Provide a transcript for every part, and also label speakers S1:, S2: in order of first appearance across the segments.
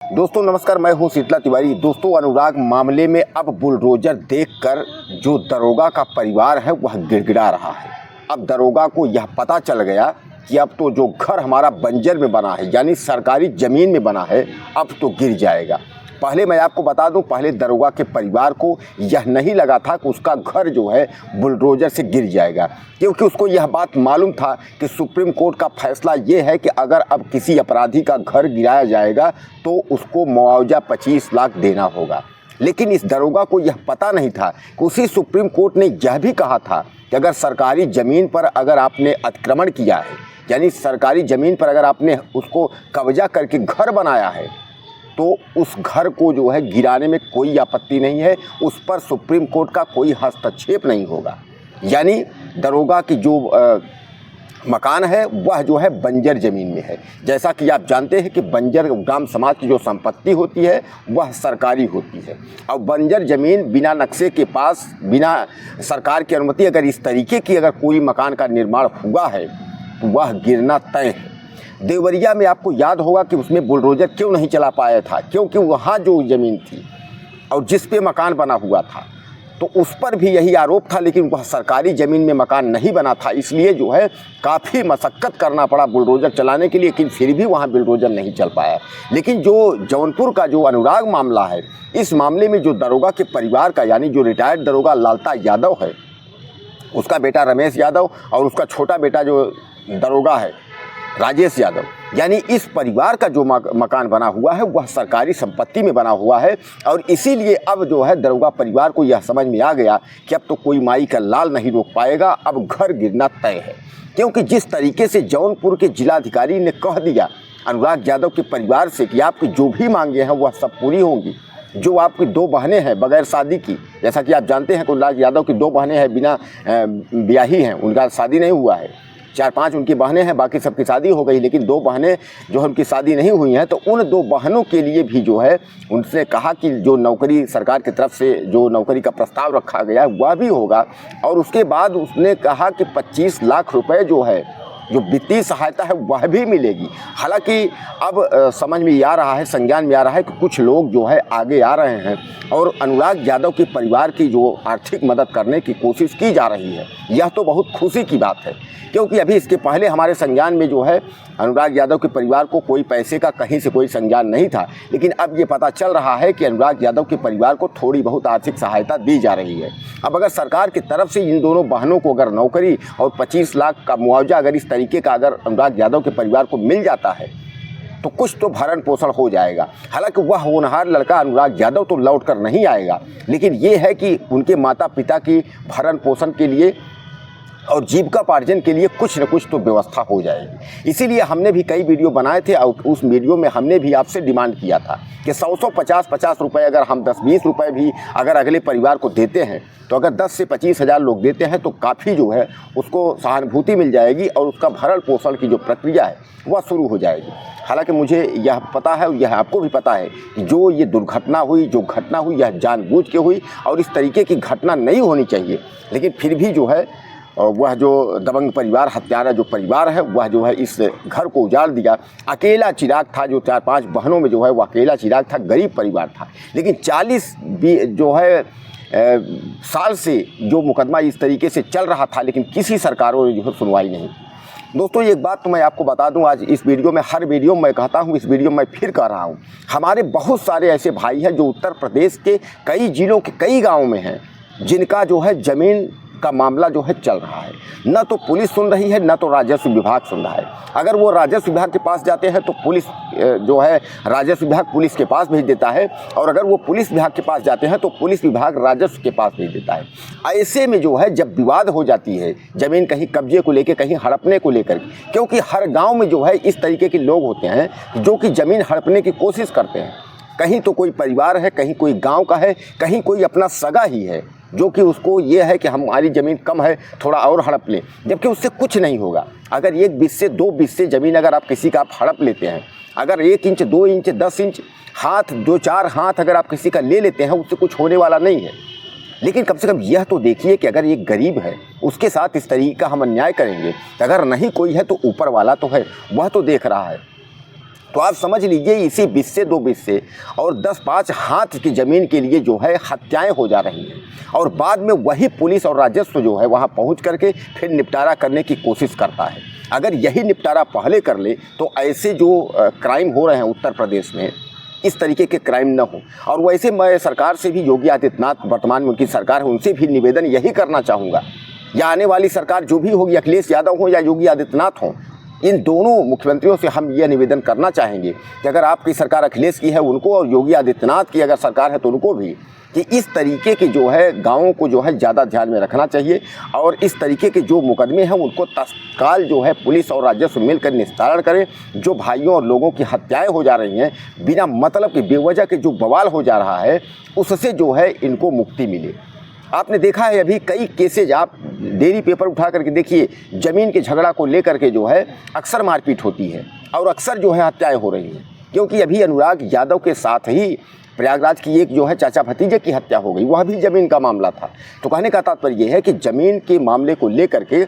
S1: दोस्तों नमस्कार, मैं हूं शीतला तिवारी। दोस्तों अनुराग मामले में अब बुलडोजर देखकर जो दरोगा का परिवार है वह गिड़गिड़ा रहा है। अब दरोगा को यह पता चल गया कि अब तो जो घर हमारा बंजर में बना है यानी सरकारी ज़मीन में बना है अब तो गिर जाएगा। पहले मैं आपको बता दूं, पहले दरोगा के परिवार को यह नहीं लगा था कि उसका घर जो है बुलडोजर से गिर जाएगा, क्योंकि उसको यह बात मालूम था कि सुप्रीम कोर्ट का फैसला ये है कि अगर अब किसी अपराधी का घर गिराया जाएगा तो उसको मुआवजा 25 लाख देना होगा। लेकिन इस दरोगा को यह पता नहीं था कि उसी सुप्रीम कोर्ट ने यह भी कहा था कि अगर सरकारी ज़मीन पर अगर आपने अतिक्रमण किया है यानी सरकारी ज़मीन पर अगर आपने उसको कब्जा करके घर बनाया है तो उस घर को जो है गिराने में कोई आपत्ति नहीं है, उस पर सुप्रीम कोर्ट का कोई हस्तक्षेप नहीं होगा। यानी दरोगा की जो मकान है वह जो है बंजर ज़मीन में है। जैसा कि आप जानते हैं कि बंजर ग्राम समाज की जो संपत्ति होती है वह सरकारी होती है, और बंजर ज़मीन बिना नक्शे के पास, बिना सरकार की अनुमति अगर इस तरीके की अगर कोई मकान का निर्माण हुआ है तो वह गिरना तय है। देवरिया में आपको याद होगा कि उसमें बुलडोजर क्यों नहीं चला पाया था, क्योंकि वहाँ जो ज़मीन थी और जिस पे मकान बना हुआ था तो उस पर भी यही आरोप था, लेकिन वह सरकारी ज़मीन में मकान नहीं बना था, इसलिए जो है काफ़ी मशक्क़त करना पड़ा बुलडोजर चलाने के लिए, लेकिन फिर भी वहाँ बुलडोजर नहीं चल पाया। लेकिन जो जौनपुर का जो अनुराग मामला है, इस मामले में जो दरोगा के परिवार का यानी जो रिटायर्ड दरोगा लालता यादव है, उसका बेटा रमेश यादव और उसका छोटा बेटा जो दरोगा है राजेश यादव, यानी इस परिवार का जो मकान बना हुआ है वह सरकारी संपत्ति में बना हुआ है। और इसीलिए अब जो है दरोगा परिवार को यह समझ में आ गया कि अब तो कोई माई का लाल नहीं रोक पाएगा, अब घर गिरना तय है। क्योंकि जिस तरीके से जौनपुर के जिलाधिकारी ने कह दिया अनुराग यादव के परिवार से कि आपकी जो भी मांगे हैं वह सब पूरी होंगी। जो आपकी दो बहनें हैं बगैर शादी की, जैसा कि आप जानते हैं कि अनुराग यादव की दो बहनें हैं बिना ब्याही हैं, उनका शादी नहीं हुआ है। 4-5 उनकी बहनें हैं, बाकी सबकी शादी हो गई, लेकिन 2 बहनें जो है उनकी शादी नहीं हुई हैं। तो उन 2 बहनों के लिए भी जो है उनसे कहा कि जो नौकरी सरकार की तरफ से जो नौकरी का प्रस्ताव रखा गया है वह भी होगा। और उसके बाद उसने कहा कि 25 लाख रुपए जो है जो वित्तीय सहायता है वह भी मिलेगी। हालांकि अब समझ में आ रहा है, संज्ञान में आ रहा है कि कुछ लोग जो है आगे आ रहे हैं और अनुराग यादव के परिवार की जो आर्थिक मदद करने की कोशिश की जा रही है, यह तो बहुत खुशी की बात है। क्योंकि अभी इसके पहले हमारे संज्ञान में जो है अनुराग यादव के परिवार को कोई पैसे का कहीं से कोई संज्ञान नहीं था, लेकिन अब ये पता चल रहा है कि अनुराग यादव के परिवार को थोड़ी बहुत आर्थिक सहायता दी जा रही है। अब अगर सरकार की तरफ से इन दोनों बहनों को अगर नौकरी और 25 लाख का मुआवजा अगर इस तरीके का अगर अनुराग यादव के परिवार को मिल जाता है तो कुछ तो भरण पोषण हो जाएगा। हालांकि वह होनहार लड़का अनुराग यादव तो लौट कर नहीं आएगा, लेकिन ये है कि उनके माता पिता की भरण पोषण के लिए और जीविकापार्जन के लिए कुछ न कुछ तो व्यवस्था हो जाएगी। इसीलिए हमने भी कई वीडियो बनाए थे और उस वीडियो में हमने भी आपसे डिमांड किया था कि 100 50 रुपए अगर हम 10-20 रुपए भी अगर अगले परिवार को देते हैं तो अगर 10 से 25 हज़ार लोग देते हैं तो काफ़ी जो है उसको सहानुभूति मिल जाएगी और उसका भरण पोषण की जो प्रक्रिया है वह शुरू हो जाएगी। हालांकि मुझे यह पता है और यह आपको भी पता है कि जो ये दुर्घटना हुई, जो घटना हुई, यह जानबूझ के हुई और इस तरीके की घटना नहीं होनी चाहिए, लेकिन फिर भी जो है वह जो दबंग परिवार, हत्यारा जो परिवार है वह जो है इस घर को उजाड़ दिया। अकेला चिराग था, जो 4-5 बहनों में जो है वह अकेला चिराग था, गरीब परिवार था, लेकिन 40 जो है साल से जो मुकदमा इस तरीके से चल रहा था, लेकिन किसी सरकारों ने जो है सुनवाई नहीं की। दोस्तों एक बात तो मैं आपको बता दूं, आज इस वीडियो में, हर वीडियो में मैं कहता हूं, इस वीडियो में मैं फिर कह रहा हूं, हमारे बहुत सारे ऐसे भाई हैं जो उत्तर प्रदेश के कई जिलों के कई गाँव में हैं जिनका जो है ज़मीन का मामला जो है चल रहा है। न तो पुलिस सुन रही है, न तो राजस्व विभाग सुन रहा है। अगर वो राजस्व विभाग के पास जाते हैं तो पुलिस जो है राजस्व विभाग पुलिस के पास भेज देता है, और अगर वो पुलिस विभाग के पास जाते हैं तो पुलिस विभाग राजस्व के पास भेज देता है। ऐसे में जो है जब विवाद हो जाती है ज़मीन कहीं कब्जे को लेकर, कहीं हड़पने को लेकर, क्योंकि हर गाँव में जो है इस तरीके के लोग होते हैं जो कि ज़मीन हड़पने की कोशिश करते हैं। कहीं तो कोई परिवार है, कहीं कोई गाँव का है, कहीं कोई अपना सगा ही है जो कि उसको ये है कि हमारी ज़मीन कम है, थोड़ा और हड़प लें, जबकि उससे कुछ नहीं होगा। अगर 1 बिस्से 2 बिस्से ज़मीन अगर आप किसी का आप हड़प लेते हैं, अगर 1 इंच 2 इंच 10 इंच हाथ 2-4 हाथ अगर आप किसी का ले लेते हैं, उससे कुछ होने वाला नहीं है। लेकिन कम से कम यह तो देखिए कि अगर एक गरीब है उसके साथ इस तरीके का हम अन्याय करेंगे, अगर नहीं कोई है तो ऊपर वाला तो है, वह तो देख रहा है। तो आप समझ लीजिए इसी 20 से 2 20 से और 10-5 हाथ की ज़मीन के लिए जो है हत्याएं हो जा रही हैं, और बाद में वही पुलिस और राजस्व जो है वहां पहुंच करके फिर निपटारा करने की कोशिश करता है। अगर यही निपटारा पहले कर ले तो ऐसे जो क्राइम हो रहे हैं उत्तर प्रदेश में, इस तरीके के क्राइम न हो। और वैसे मैं सरकार से भी, योगी आदित्यनाथ वर्तमान में उनकी सरकार है, उनसे भी निवेदन यही करना चाहूँगा, या आने वाली सरकार जो भी होगी, अखिलेश यादव हो या योगी आदित्यनाथ हो, इन दोनों मुख्यमंत्रियों से हम यह निवेदन करना चाहेंगे कि अगर आपकी सरकार अखिलेश की है उनको, और योगी आदित्यनाथ की अगर सरकार है तो उनको भी, कि इस तरीके के जो है गाँवों को जो है ज़्यादा ध्यान में रखना चाहिए, और इस तरीके के जो मुकदमे हैं उनको तत्काल जो है पुलिस और राजस्व मिलकर निस्तारण करें। जो भाइयों और लोगों की हत्याएं हो जा रही हैं बिना मतलब के, बेवजह के जो बवाल हो जा रहा है, उससे जो है इनको मुक्ति मिले। आपने देखा है अभी कई केसेज, आप डेली पेपर उठा करके देखिए, ज़मीन के झगड़ा को लेकर के जो है अक्सर मारपीट होती है और अक्सर जो है हत्याएं हो रही हैं। क्योंकि अभी अनुराग यादव के साथ ही प्रयागराज की एक जो है चाचा भतीजे की हत्या हो गई, वह भी ज़मीन का मामला था। तो कहने का तात्पर्य यह है कि ज़मीन के मामले को लेकर के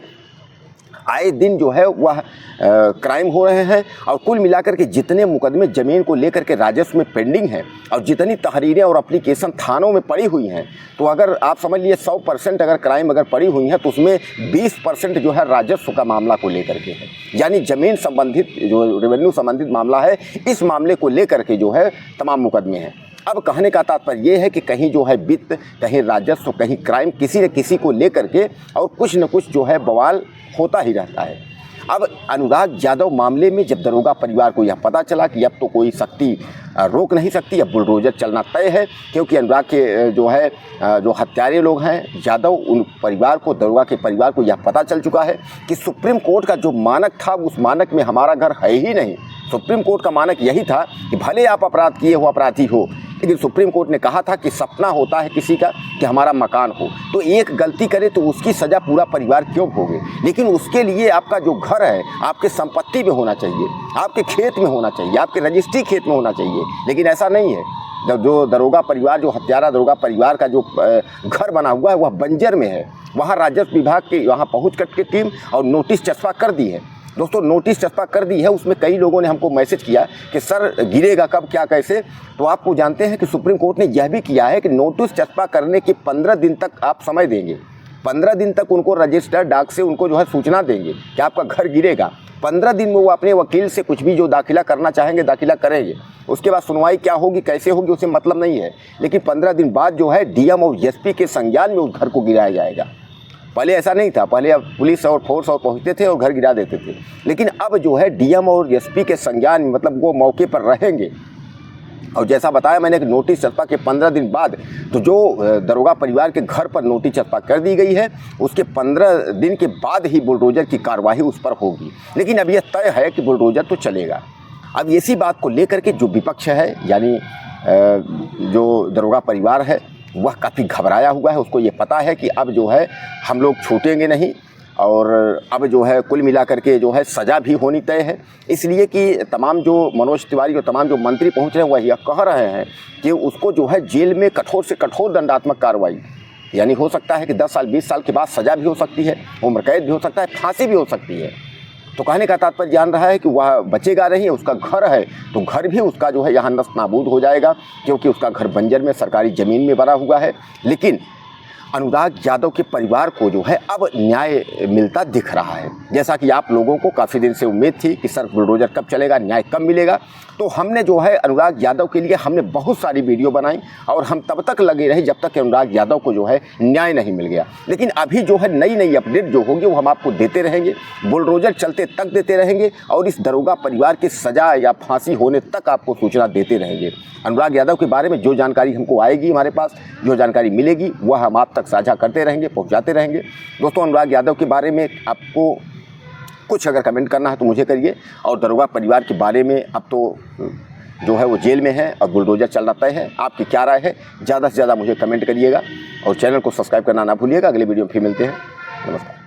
S1: आए दिन जो है वह क्राइम हो रहे हैं, और कुल मिलाकर के जितने मुकदमे ज़मीन को लेकर के राजस्व में पेंडिंग हैं और जितनी तहरीरें और एप्लीकेशन थानों में पड़ी हुई हैं, तो अगर आप समझ लिए 100% अगर क्राइम अगर पड़ी हुई हैं तो उसमें 20% जो है राजस्व का मामला को लेकर के है। यानी ज़मीन संबंधित जो रेवेन्यू संबंधित मामला है, इस मामले को लेकर के जो है तमाम मुकदमे हैं। अब कहने का तात्पर्य ये है कि कहीं जो है वित्त, कहीं राजस्व, कहीं क्राइम, किसी न किसी को लेकर के और कुछ न कुछ जो है बवाल होता ही रहता है। अब अनुराग यादव मामले में जब दरोगा परिवार को यह पता चला कि अब तो कोई शक्ति रोक नहीं सकती, अब बुलडोजर चलना तय है, क्योंकि अनुराग के जो है जो हत्यारे लोग हैं यादव, उन परिवार को, दरोगा के परिवार को यह पता चल चुका है कि सुप्रीम कोर्ट का जो मानक था उस मानक में हमारा घर है ही नहीं। सुप्रीम कोर्ट का मानक यही था कि भले आप अपराध किए हो, अपराधी हो, लेकिन सुप्रीम कोर्ट ने कहा था कि सपना होता है किसी का कि हमारा मकान हो, तो एक गलती करे तो उसकी सज़ा पूरा परिवार क्यों भोगे, लेकिन उसके लिए आपका जो घर है आपके संपत्ति में होना चाहिए, आपके खेत में होना चाहिए, आपके रजिस्ट्री खेत में होना चाहिए। लेकिन ऐसा नहीं है। जो दरोगा परिवार, जो हत्यारा दरोगा परिवार का जो घर बना हुआ है वह बंजर में है। वहाँ राजस्व विभाग की वहाँ पहुँच करके टीम और नोटिस चस्पा कर दी है। दोस्तों नोटिस चस्पा कर दी है, उसमें कई लोगों ने हमको मैसेज किया कि सर गिरेगा कब, क्या, कैसे। तो आपको जानते हैं कि सुप्रीम कोर्ट ने यह भी किया है कि नोटिस चस्पा करने के 15 दिन तक आप समय देंगे। 15 दिन तक उनको रजिस्टर डाक से उनको जो है सूचना देंगे कि आपका घर गिरेगा। 15 दिन में वो अपने वकील से कुछ भी जो दाखिला करना चाहेंगे दाखिला करेंगे। उसके बाद सुनवाई क्या होगी, कैसे होगी, उसे मतलब नहीं है, लेकिन 15 दिन बाद जो है डीएम और एसपी के संज्ञान में उस घर को गिराया जाएगा। पहले ऐसा नहीं था, पहले अब पुलिस और फोर्स और पहुंचते थे और घर गिरा देते थे, लेकिन अब जो है डीएम और एसपी के संज्ञान में, मतलब वो मौके पर रहेंगे। और जैसा बताया मैंने कि नोटिस चस्पा के 15 दिन बाद तो जो दरोगा परिवार के घर पर नोटिस चस्पा कर दी गई है, उसके 15 दिन के बाद ही बुलडोजर की कार्यवाही उस पर होगी। लेकिन अब यह तय है कि बुलडोजर तो चलेगा। अब इसी बात को लेकर के जो विपक्ष है, यानी जो दरोगा परिवार है, वह काफ़ी घबराया हुआ है। उसको ये पता है कि अब जो है हम लोग छूटेंगे नहीं, और अब जो है कुल मिलाकर के जो है सज़ा भी होनी तय है। इसलिए कि तमाम जो मनोज तिवारी और तमाम जो मंत्री पहुंच रहे हैं वह यह कह रहे हैं कि उसको जो है जेल में कठोर से कठोर दंडात्मक कार्रवाई, यानी हो सकता है कि 10 साल 20 साल के बाद सज़ा भी हो सकती है, उम्र कैद भी हो सकता है, फांसी भी हो सकती है। तो कहने का तात्पर्य जान रहा है कि वह बचेगा नहीं, उसका घर है तो घर भी उसका जो है यहाँ नष्ट नाबूद हो जाएगा, क्योंकि उसका घर बंजर में सरकारी ज़मीन में बना हुआ है। लेकिन अनुराग यादव के परिवार को जो है अब न्याय मिलता दिख रहा है। जैसा कि आप लोगों को काफ़ी दिन से उम्मीद थी कि सर बुलडोजर कब चलेगा, न्याय कब मिलेगा, तो हमने जो है अनुराग यादव के लिए हमने बहुत सारी वीडियो बनाई और हम तब तक लगे रहे जब तक कि अनुराग यादव को जो है न्याय नहीं मिल गया। लेकिन अभी जो है नई नई अपडेट जो होगी वो हम आपको देते रहेंगे, बुलडोजर चलते तक देते रहेंगे और इस दरोगा परिवार की सज़ा या फांसी होने तक आपको सूचना देते रहेंगे। अनुराग यादव के बारे में जो जानकारी हमको आएगी, हमारे पास जो जानकारी मिलेगी वह हम आप तक साझा करते रहेंगे, पहुंचाते रहेंगे। दोस्तों अनुराग यादव के बारे में आपको कुछ अगर कमेंट करना है तो मुझे करिए, और दरोगा परिवार के बारे में अब तो जो है वो जेल में है और बुलडोजर चलना तय है। आपकी क्या राय है, ज़्यादा से ज़्यादा मुझे कमेंट करिएगा और चैनल को सब्सक्राइब करना ना भूलिएगा। अगले वीडियो में फिर मिलते हैं। नमस्कार।